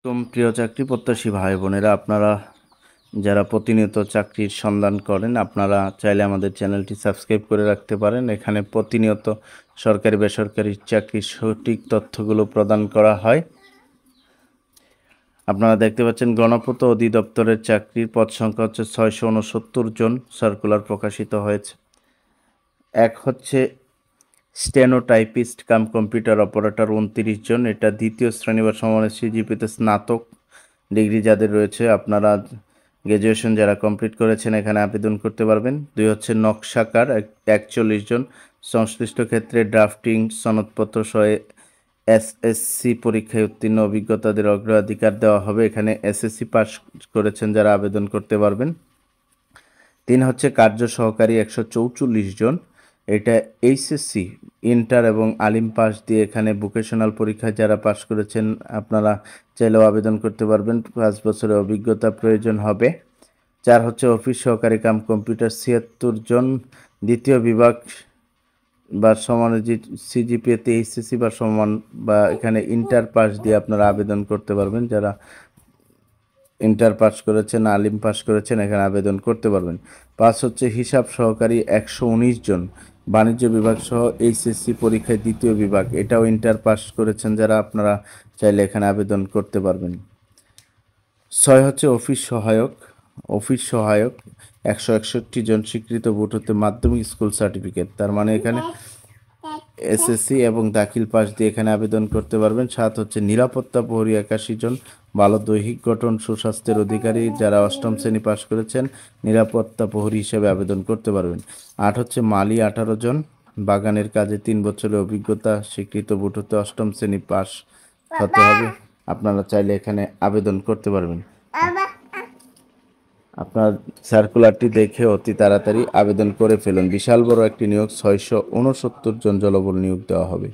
প্রিয় চাকরি প্রত্যাশী ভাই বোনেরা, আপনারা যারা প্রতিনিয়ত চাকরির সন্ধান করেন, আপনারা চাইলে আমাদের চ্যানেলটি সাবস্ক্রাইব করে রাখতে পারেন। এখানে প্রতিনিয়ত সরকারি বেসরকারি চাকরির সঠিক তথ্যগুলো প্রদান করা হয়। আপনারা দেখতে পাচ্ছেন গণপূর্ত অধিদপ্তরের চাকরির পদ সংখ্যা হচ্ছে 669 জন, সার্কুলার প্রকাশিত হয়েছে। এক হচ্ছে স্টেনোটাইপিস্ট কাম কম্পিউটার অপারেটর 29 জন, এটা দ্বিতীয় শ্রেণী বা সমমানের সিজিপিতে স্নাতক ডিগ্রি যাদের রয়েছে, আপনারা গ্র্যাজুয়েশন যারা কমপ্লিট করেছেন এখানে আবেদন করতে পারবেন। 2 হচ্ছে নকশাকার 41 জন, সংশ্লিষ্ট ক্ষেত্রে ড্রাফটিং সনদপত্র সহ এসএসসি পরীক্ষায় উত্তীর্ণ অভিজ্ঞতাদের অগ্রাধিকার দেওয়া হবে। এখানে এসএসসি পাস করেছেন যারা আবেদন করতে পারবেন। 3 হচ্ছে কার্য সহকারী 144 জন, এটা এইচএসসি ইন্টার এবং আলিম পাস দিয়ে এখানে ভোকেশনাল পরীক্ষায় যারা পাস করেছেন আপনারা চাইলেও আবেদন করতে পারবেন। 5 বছরের অভিজ্ঞতা প্রয়োজন হবে। 4 হচ্ছে অফিস সহকারী কাম কম্পিউটার 76 জন, দ্বিতীয় বিভাগ বা সমান সিজিপিএতে এইচএসসি বা সমান বা এখানে ইন্টার পাস দিয়ে আপনারা আবেদন করতে পারবেন। যারা ইন্টার পাস করেছেন, আলিম পাস করেছেন এখানে আবেদন করতে পারবেন। 5 হচ্ছে হিসাব সহকারী 119 জন, বাণিজ্য বিভাগ সহ এইচএসসি পরীক্ষায় দ্বিতীয় বিভাগ, এটাও ইন্টার পাস করেছেন যারা, আপনারা চাইলে এখানে আবেদন করতে পারবেন। 6 হচ্ছে অফিস সহায়ক 161 জন, স্বীকৃত বোর্ড হতে মাধ্যমিক স্কুল সার্টিফিকেট, তার মানে এখানে এসএসসি এবং দাখিল পাস দিয়ে এখানে আবেদন করতে পারবেন। 7 হচ্ছে নিরাপত্তা প্রহরী 81 জন, ভালো দৈহিক গঠন সুস্বাস্থ্যের অধিকারী যারা 8ম শ্রেণী পাস করেছেন নিরাপত্তা প্রহরী হিসেবে আবেদন করতে পারবেন। 8 হচ্ছে মালি 18 জন, বাগানের কাজে 3 বছরের অভিজ্ঞতা, স্বীকৃত বোর্ড হতে 8ম শ্রেণী পাস হতে হবে, আপনারা চাইলে এখানে আবেদন করতে পারবেন। আপনার সার্কুলারটি দেখে অতি তাড়াতাড়ি আবেদন করে ফেলুন। বিশাল বড় একটি নিয়োগ, 669 জন জনবল নিয়োগ দেওয়া হবে।